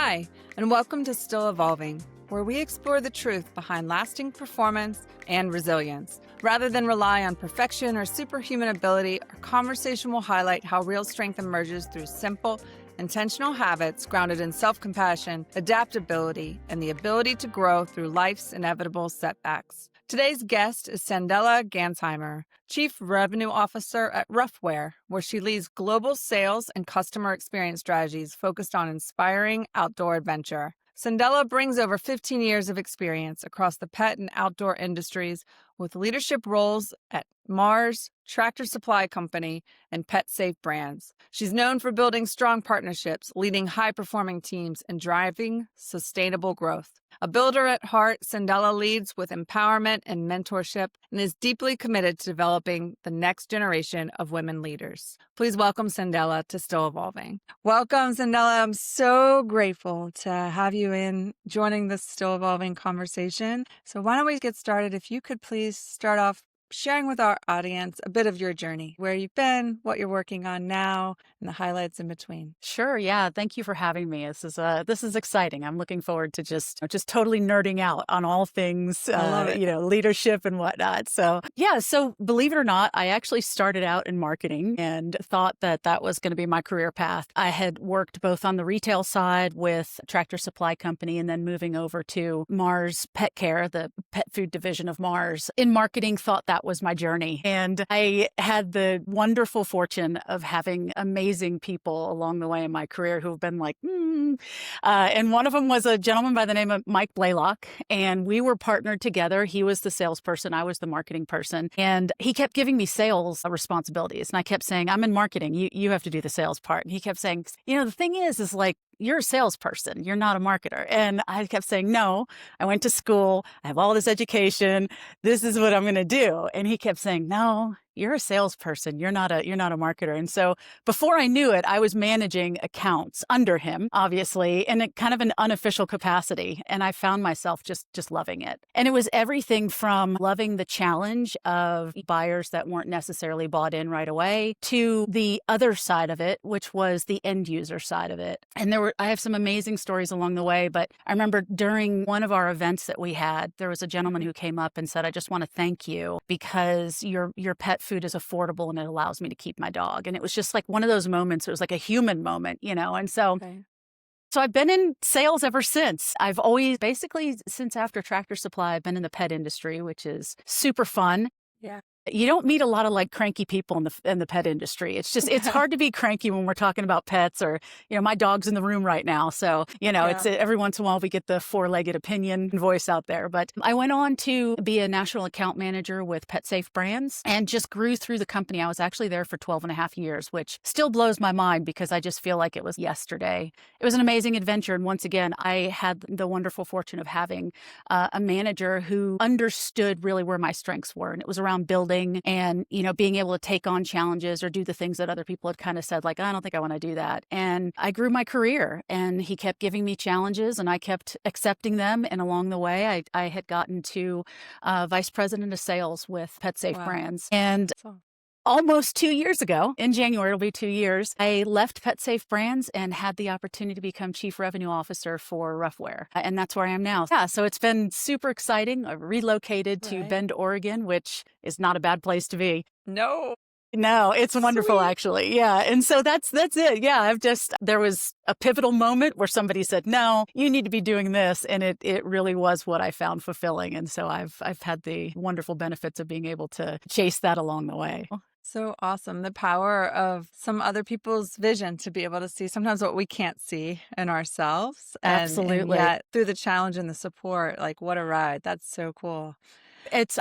Hi, and welcome to Still Evolving, where we explore the truth behind lasting performance and resilience. Rather than rely on perfection or superhuman ability, our conversation will highlight how real strength emerges through simple, intentional habits grounded in self-compassion, adaptability, and the ability to grow through life's inevitable setbacks. Today's guest is Sandella Gansheimer, Chief Revenue Officer at Ruffwear, where she leads global sales and customer experience strategies focused on inspiring outdoor adventure. Sandella brings over 15 years of experience across the pet and outdoor industries with leadership roles at Mars, Tractor Supply Company, and PetSafe Brands. She's known for building strong partnerships, leading high-performing teams, and driving sustainable growth. A builder at heart, Sandella leads with empowerment and mentorship and is deeply committed to developing the next generation of women leaders. Please welcome Sandella to Still Evolving. Welcome, Sandella. I'm so grateful to have you in joining this Still Evolving conversation. So why don't we get started? If you could please start off sharing with our audience a bit of your journey, where you've been, what you're working on now, and the highlights in between. Sure. Yeah. Thank you for having me. This is exciting. I'm looking forward to just totally nerding out on all things, I love it. leadership and whatnot. So yeah. So believe it or not, I actually started out in marketing and thought that was going to be my career path. I had worked both on the retail side with Tractor Supply Company and then moving over to Mars Pet Care, the pet food division of Mars. In marketing, thought that was my journey. And I had the wonderful fortune of having amazing people along the way in my career who've been like, and one of them was a gentleman by the name of Mike Blaylock. And we were partnered together. He was the salesperson. I was the marketing person. And he kept giving me sales responsibilities. And I kept saying, I'm in marketing. You have to do the sales part. And he kept saying, the thing is like, you're a salesperson. You're not a marketer. And I kept saying, no, I went to school. I have all this education. This is what I'm going to do. And he kept saying, no, you're a salesperson. You're not a marketer. And so before I knew it, I was managing accounts under him, obviously, in a kind of an unofficial capacity. And I found myself just loving it. And it was everything from loving the challenge of buyers that weren't necessarily bought in right away to the other side of it, which was the end user side of it. And I have some amazing stories along the way, but I remember during one of our events that we had, there was a gentleman who came up and said, I just want to thank you because your pet food is affordable and it allows me to keep my dog. And it was just like one of those moments. It was like a human moment, and so. Okay. So I've been in sales ever since. I've always, basically since after Tractor Supply, I've been in the pet industry, which is super fun. Yeah. You don't meet a lot of like cranky people in the pet industry. It's hard to be cranky when we're talking about pets or, my dog's in the room right now. So, it's every once in a while we get the four-legged opinion voice out there. But I went on to be a national account manager with PetSafe Brands and just grew through the company. I was actually there for 12 and a half years, which still blows my mind because I just feel like it was yesterday. It was an amazing adventure. And once again, I had the wonderful fortune of having a manager who understood really where my strengths were. And it was around building and, being able to take on challenges or do the things that other people had kind of said, like, I don't think I want to do that. And I grew my career and he kept giving me challenges and I kept accepting them. And along the way, I had gotten to vice president of sales with PetSafe Brands. And almost 2 years ago, in January, it'll be 2 years, I left PetSafe Brands and had the opportunity to become Chief Revenue Officer for Ruffwear. And that's where I am now. Yeah, so it's been super exciting. I relocated to Bend, Oregon, which is not a bad place to be. No, it's wonderful, Sweet. Actually. Yeah. And so that's it. Yeah. There was a pivotal moment where somebody said, no, you need to be doing this. And it really was what I found fulfilling. And so I've had the wonderful benefits of being able to chase that along the way. So awesome. The power of some other people's vision to be able to see sometimes what we can't see in ourselves. Absolutely. And yet through the challenge and the support, like what a ride. That's so cool.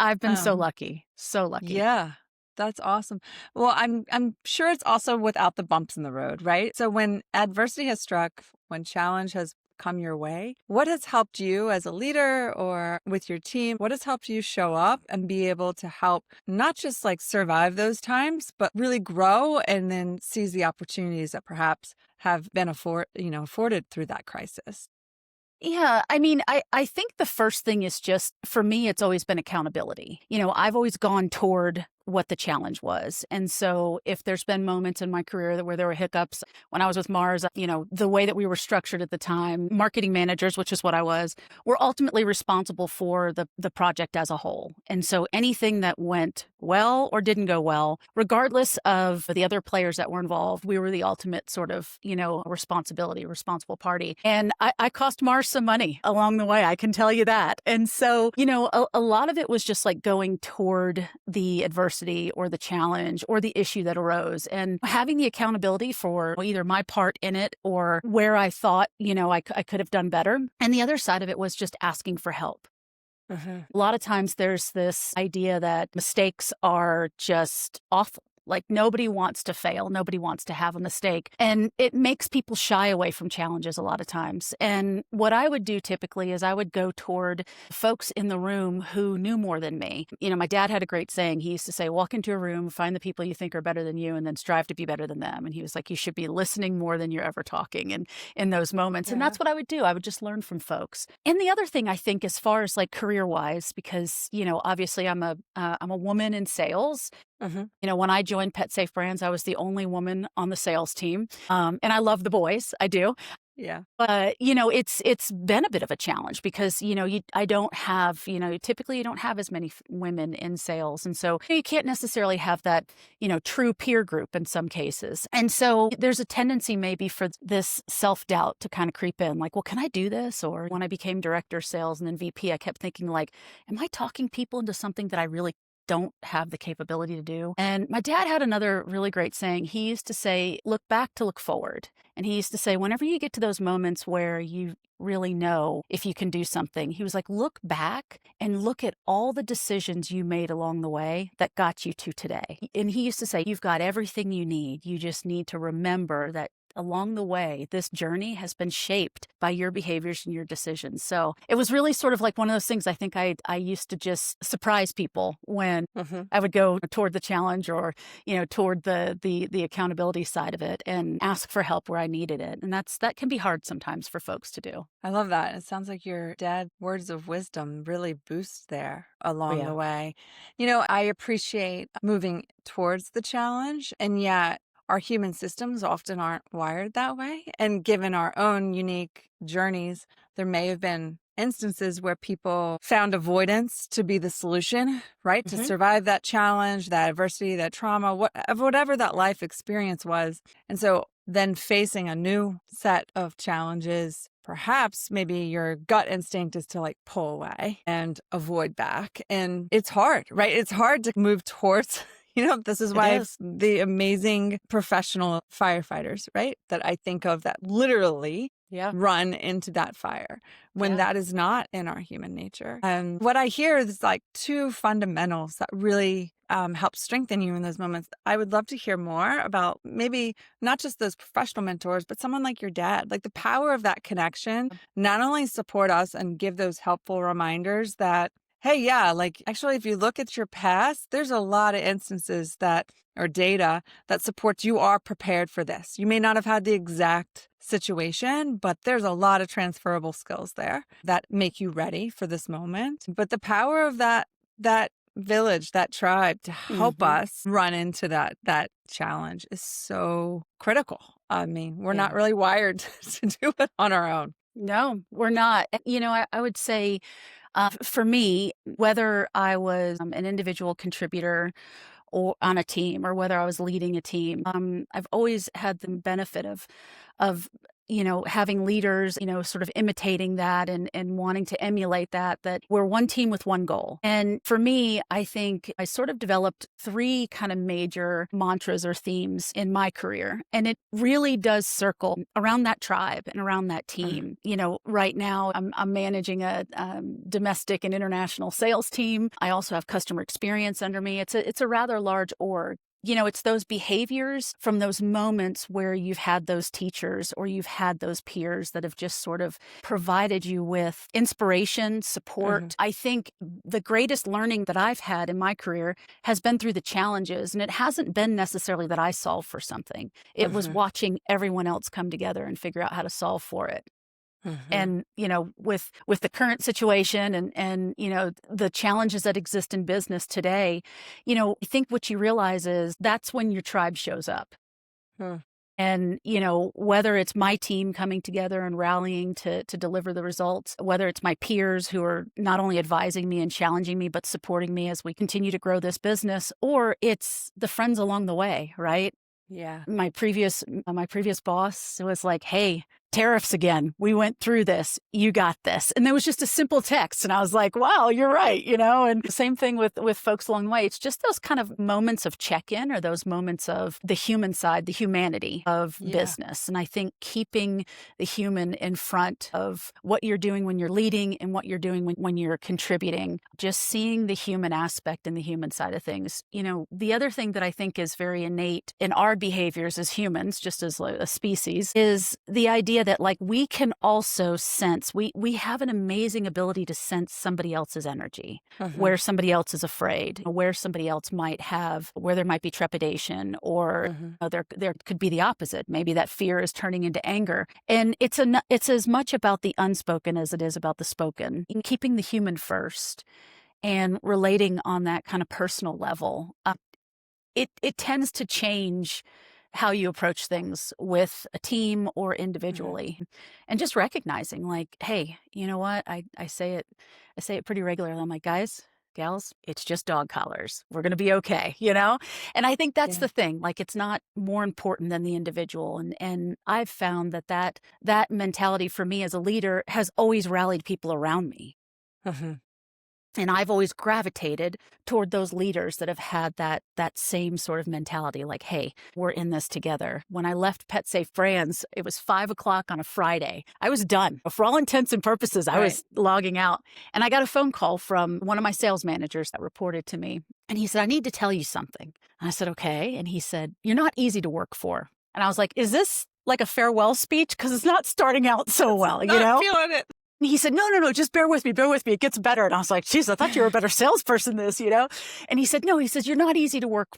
I've been so lucky. So lucky. Yeah. That's awesome. Well, I'm sure it's also without the bumps in the road, right? So when adversity has struck, when challenge has come your way, what has helped you as a leader or with your team? What has helped you show up and be able to help not just like survive those times, but really grow and then seize the opportunities that perhaps have been afforded through that crisis? Yeah, I mean, I think the first thing is just, for me, it's always been accountability. I've always gone toward what the challenge was. And so if there's been moments in my career where there were hiccups, when I was with Mars, the way that we were structured at the time, marketing managers, which is what I was, were ultimately responsible for the project as a whole. And so anything that went well or didn't go well, regardless of the other players that were involved, we were the ultimate sort of, responsible party. And I cost Mars some money along the way, I can tell you that. And so, a lot of it was just like going toward the adversity or the challenge or the issue that arose and having the accountability for either my part in it or where I thought, I could have done better. And the other side of it was just asking for help. A lot of times there's this idea that mistakes are just awful. Like nobody wants to fail. Nobody wants to have a mistake. And it makes people shy away from challenges a lot of times. And what I would do typically is I would go toward folks in the room who knew more than me. My dad had a great saying. He used to say, walk into a room, find the people you think are better than you, and then strive to be better than them. And he was like, you should be listening more than you're ever talking. And in those moments. Yeah. And that's what I would do. I would just learn from folks. And the other thing I think, as far as like career-wise, because, obviously I'm a woman in sales. When I joined PetSafe Brands, I was the only woman on the sales team. And I love the boys. I do. Yeah. But, it's been a bit of a challenge because, I don't have, typically you don't have as many women in sales. And so you can't necessarily have that, true peer group in some cases. And so there's a tendency maybe for this self-doubt to kind of creep in like, well, can I do this? Or when I became director of sales and then VP, I kept thinking like, am I talking people into something that I really don't have the capability to do? And my dad had another really great saying. He used to say, look back to look forward. And he used to say, whenever you get to those moments where you really know if you can do something, he was like, look back and look at all the decisions you made along the way that got you to today. And he used to say, you've got everything you need. You just need to remember that along the way, this journey has been shaped by your behaviors and your decisions. So it was really sort of like one of those things I think I used to just surprise people when I would go toward the challenge or, toward the accountability side of it and ask for help where I needed it. And that can be hard sometimes for folks to do. I love that. It sounds like your dad's words of wisdom really boost there along the way. I appreciate moving towards the challenge, and yet our human systems often aren't wired that way. And given our own unique journeys, there may have been instances where people found avoidance to be the solution, right? To survive that challenge, that adversity, that trauma, whatever that life experience was. And so then facing a new set of challenges, perhaps maybe your gut instinct is to like pull away and avoid back. And it's hard, right? It's hard to move towards this is why the amazing professional firefighters, right, that I think of that literally run into that fire when that is not in our human nature. And what I hear is like two fundamentals that really help strengthen you in those moments. I would love to hear more about maybe not just those professional mentors, but someone like your dad, like the power of that connection, not only support us and give those helpful reminders that, hey, like actually, if you look at your past, there's a lot of instances or data that supports you are prepared for this. You may not have had the exact situation, but there's a lot of transferable skills there that make you ready for this moment. But the power of that village, that tribe to help us run into that challenge is so critical. I mean, we're not really wired to do it on our own. No, we're not. I would say, for me, whether I was an individual contributor or on a team or whether I was leading a team, I've always had the benefit of having leaders, sort of imitating that and wanting to emulate that we're one team with one goal. And for me, I think I sort of developed three kind of major mantras or themes in my career. And it really does circle around that tribe and around that team. Right now I'm managing a domestic and international sales team. I also have customer experience under me. It's a rather large org. It's those behaviors from those moments where you've had those teachers or you've had those peers that have just sort of provided you with inspiration, support. I think the greatest learning that I've had in my career has been through the challenges. And it hasn't been necessarily that I solved for something. It was watching everyone else come together and figure out how to solve for it. Mhm. And, with the current situation and, the challenges that exist in business today, I think what you realize is that's when your tribe shows up. Hmm. And, whether it's my team coming together and rallying to deliver the results, whether it's my peers who are not only advising me and challenging me, but supporting me as we continue to grow this business, or it's the friends along the way, right? Yeah. My previous boss was like, "Hey, tariffs again. We went through this. You got this." And there was just a simple text, and I was like, "Wow, you're right." And same thing with folks along the way. It's just those kind of moments of check-in, or those moments of the human side, the humanity of Yeah. business. And I think keeping the human in front of what you're doing when you're leading and what you're doing when you're contributing, just seeing the human aspect and the human side of things. The other thing that I think is very innate in our behaviors as humans, just as a species, is the idea that like we can also sense, we have an amazing ability to sense somebody else's energy, Mhm. where somebody else is afraid, where somebody else where there might be trepidation, or Mhm. there could be the opposite. Maybe that fear is turning into anger. And it's as much about the unspoken as it is about the spoken. In keeping the human first and relating on that kind of personal level, it tends to change how you approach things with a team or Mhm. individually. And just recognizing like, hey, you know what? I say it pretty regularly. I'm like, guys, gals, it's just dog collars. We're going to be okay. And I think that's Yeah. the thing. Like, it's not more important than the individual. And I've found that mentality for me as a leader has always rallied people around me. Mhm. And I've always gravitated toward those leaders that have had that same sort of mentality, like, hey, we're in this together. When I left PetSafe Brands, it was 5 o'clock on a Friday. I was done. For all intents and purposes, I Right. was logging out. And I got a phone call from one of my sales managers that reported to me. And he said, I need to tell you something. And I said, okay. And he said, you're not easy to work for. And I was like, is this like a farewell speech? Because it's not starting out so It's well, you not know? feeling it. And he said, no, no, no, just bear with me, bear with me. It gets better. And I was like, geez, I thought you were a better salesperson than this. And he said, no, he says, you're not easy to work.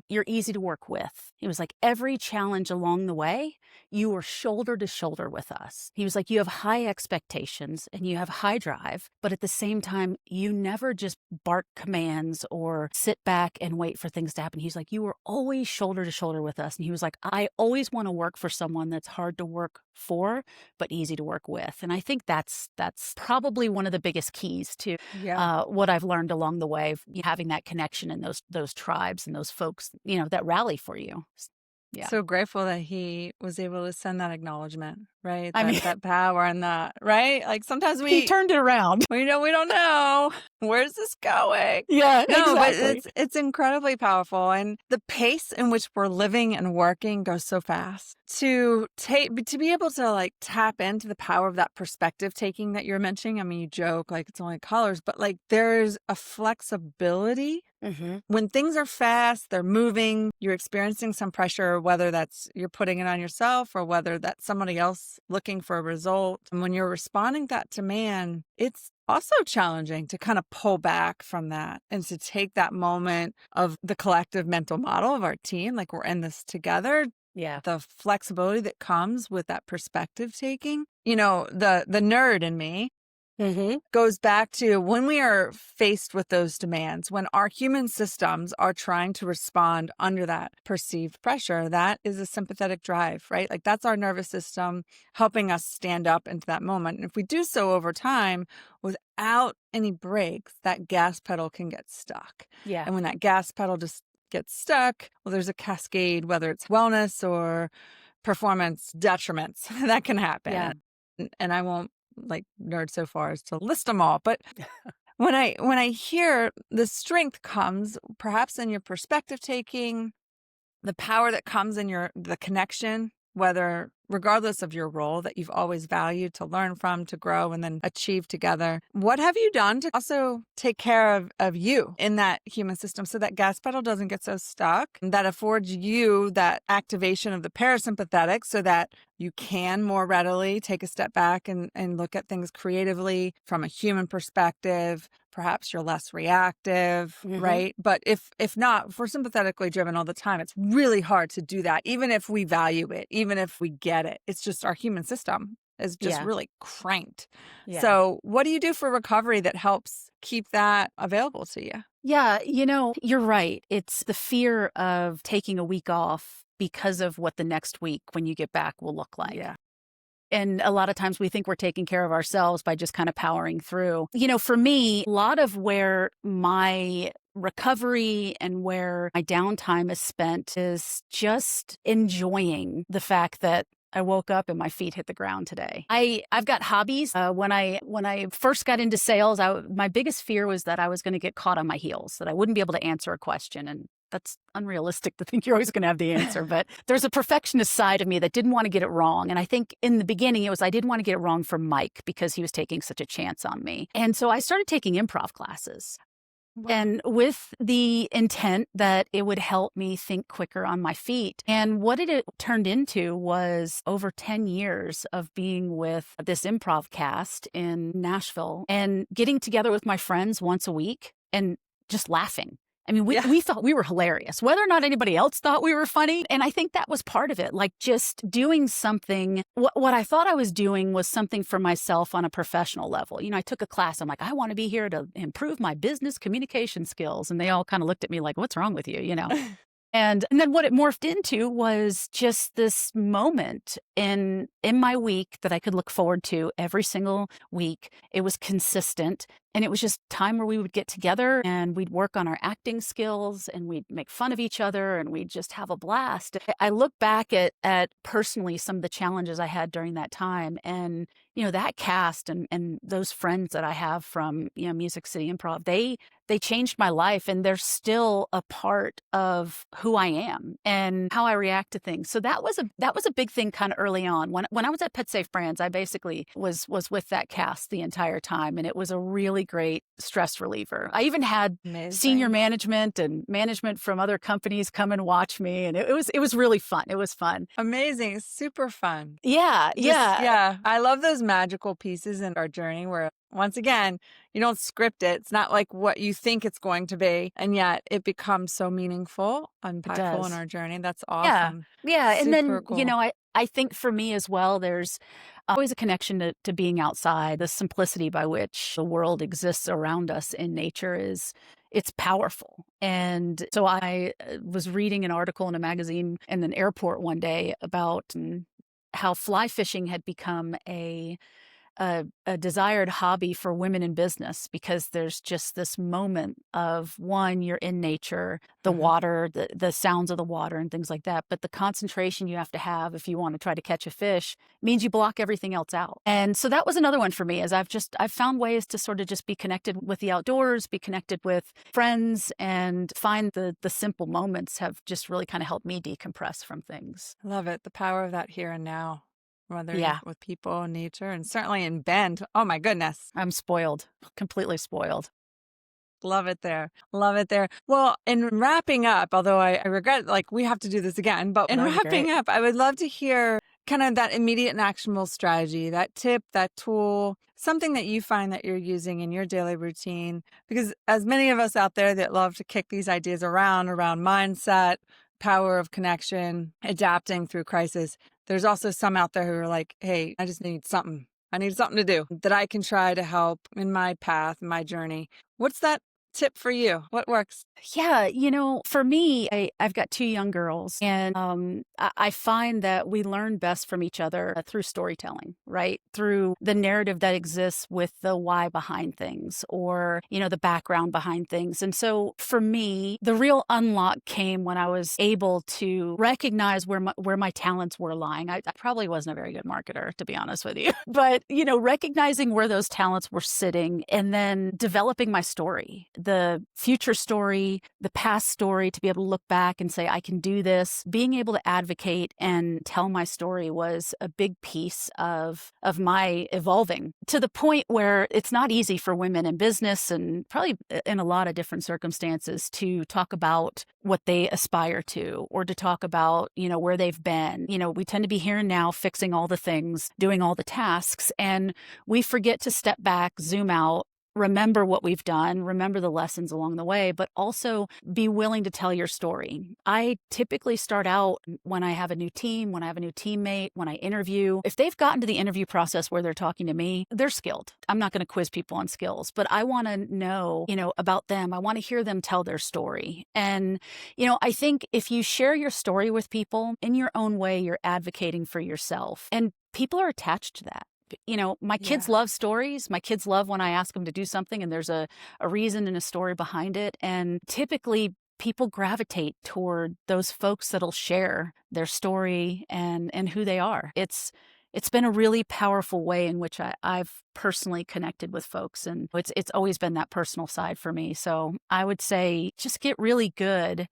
You're easy to work with. He was like, every challenge along the way, you were shoulder to shoulder with us. He was like, you have high expectations and you have high drive, but at the same time, you never just bark commands or sit back and wait for things to happen. He's like, you were always shoulder to shoulder with us. And he was like, I always want to work for someone that's hard to work for, but easy to work with. And I think that's probably one of the biggest keys to Yeah. what I've learned along the way, having that connection and those tribes and those folks, that rally for you. Yeah. So grateful that he was able to send that acknowledgement, right? I mean, That power and that, right? Like sometimes he turned it around. we don't know where's this going. Yeah, No, but exactly. it's incredibly powerful, and the pace in which we're living and working goes so fast. To be able to like tap into the power of that perspective taking that you're mentioning. I mean, you joke like it's only colors, but like there's a flexibility. Mm-hmm. When things are fast, they're moving, you're experiencing some pressure, whether that's you're putting it on yourself or whether that's somebody else looking for a result. And when you're responding that to man, it's also challenging to kind of pull back from that and to take that moment of the collective mental model of our team, like we're in this together. Yeah. The flexibility that comes with that perspective taking, the nerd in me Mm-hmm. goes back to when we are faced with those demands, when our human systems are trying to respond under that perceived pressure, that is a sympathetic drive, right? Like that's our nervous system helping us stand up into that moment. And if we do so over time without any brakes, that gas pedal can get stuck. Yeah. And when that gas pedal just gets stuck, well, there's a cascade, whether it's wellness or performance detriments that can happen. Yeah. And I won't like nerd so far as to list them all, but when I hear the strength comes perhaps in your perspective taking, the power that comes in the connection, whether regardless of your role that you've always valued to learn from, to grow and then achieve together. What have you done to also take care of you in that human system so that gas pedal doesn't get so stuck, that affords you that activation of the parasympathetic so that you can more readily take a step back and look at things creatively from a human perspective? Perhaps you're less reactive, Mm-hmm. right? But if not, if we're sympathetically driven all the time, it's really hard to do that, even if we value it, even if we get it. It's just our human system. is just Yeah. really cranked. Yeah. So what do you do for recovery that helps keep that available to you? Yeah, you're right. It's the fear of taking a week off because of what the next week when you get back will look like. Yeah. And a lot of times we think we're taking care of ourselves by just kind of powering through. For me, a lot of where my recovery and where my downtime is spent is just enjoying the fact that I woke up and my feet hit the ground today. I've got hobbies. When I first got into sales, my biggest fear was that I was going to get caught on my heels, that I wouldn't be able to answer a question. And that's unrealistic to think you're always going to have the answer. But there's a perfectionist side of me that didn't want to get it wrong. And I think in the beginning, I didn't want to get it wrong for Mike because he was taking such a chance on me. And so I started taking improv classes. Wow. And with the intent that it would help me think quicker on my feet. And what it turned into was over 10 years of being with this improv cast in Nashville and getting together with my friends once a week and just laughing. I mean, we thought we were hilarious, whether or not anybody else thought we were funny. And I think that was part of it, like just doing something. What I thought I was doing was something for myself on a professional level. I took a class. I'm like, I want to be here to improve my business communication skills. And they all kind of looked at me like, what's wrong with you? And then what it morphed into was just this moment in my week that I could look forward to every single week. It was consistent. And it was just time where we would get together and we'd work on our acting skills and we'd make fun of each other and we'd just have a blast. I look back at personally some of the challenges I had during that time. And, that cast and those friends that I have from, Music City Improv, they changed my life and they're still a part of who I am and how I react to things. So that was a big thing kind of early on. When I was at PetSafe Brands, I basically was with that cast the entire time. And it was a really great stress reliever. I even had senior management and management from other companies come and watch me. And it was really fun. It was fun. Amazing. Super fun. Yeah. Yeah. I love those magical pieces in our journey where, once again, you don't script it. It's not like what you think it's going to be. And yet it becomes so meaningful, impactful in our journey. That's awesome. Yeah. And then, cool. I think for me as well, there's always a connection to being outside. The simplicity by which the world exists around us in nature it's powerful. And so I was reading an article in a magazine in an airport one day about how fly fishing had become a desired hobby for women in business because there's just this moment of, one, you're in nature, the water, the sounds of the water and things like that. But the concentration you have to have if you want to try to catch a fish means you block everything else out. And so that was another one for me, is I've found ways to sort of just be connected with the outdoors, be connected with friends, and find the simple moments have just really kind of helped me decompress from things. I love it. The power of that here and now. Whether with people, nature, and certainly in Bend. Oh my goodness. I'm spoiled, completely spoiled. Love it there. Love it there. Well, in wrapping up, although I regret, we have to do this again, but in wrapping up, I would love to hear kind of that immediate and actionable strategy, that tip, that tool, something that you find that you're using in your daily routine. Because as many of us out there that love to kick these ideas around mindset, power of connection, adapting through crisis, there's also some out there who are like, hey, I just need something. I need something to do that I can try to help in my path, my journey. What's that tip for you? What works? Yeah, for me, I've got 2 young girls, and I find that we learn best from each other through storytelling, right? Through the narrative that exists with the why behind things, or, the background behind things. And so for me, the real unlock came when I was able to recognize where my talents were lying. I probably wasn't a very good marketer, to be honest with you, but, recognizing where those talents were sitting and then developing my story, the future story, the past story, to be able to look back and say, I can do this. Being able to advocate and tell my story was a big piece of my evolving, to the point where it's not easy for women in business and probably in a lot of different circumstances to talk about what they aspire to, or to talk about, where they've been. We tend to be here and now, fixing all the things, doing all the tasks, and we forget to step back, zoom out, remember what we've done, remember the lessons along the way, but also be willing to tell your story. I typically start out when I have a new team, when I have a new teammate, when I interview. If they've gotten to the interview process where they're talking to me, they're skilled. I'm not going to quiz people on skills, but I want to know, about them. I want to hear them tell their story. And, I think if you share your story with people in your own way, you're advocating for yourself. And people are attached to that. My kids Yeah. love stories. My kids love when I ask them to do something and there's a reason and a story behind it. And typically people gravitate toward those folks that'll share their story and who they are. It's been a really powerful way in which I've personally connected with folks, and it's always been that personal side for me. So I would say just get really good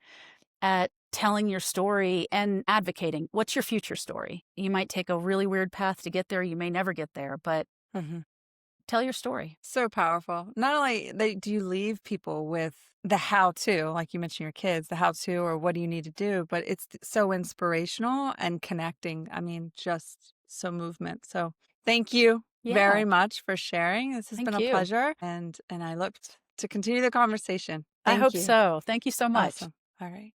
at telling your story and advocating. What's your future story? You might take a really weird path to get there. You may never get there, but tell your story. So powerful. Not only do you leave people with the how-to, like you mentioned your kids, the how-to or what do you need to do, but it's so inspirational and connecting. I mean, just so movement. So thank you Yeah. very much for sharing. This has been Thank a you. pleasure, and I look to continue the conversation. I Thank hope you. so. Thank you so much. Awesome. All right.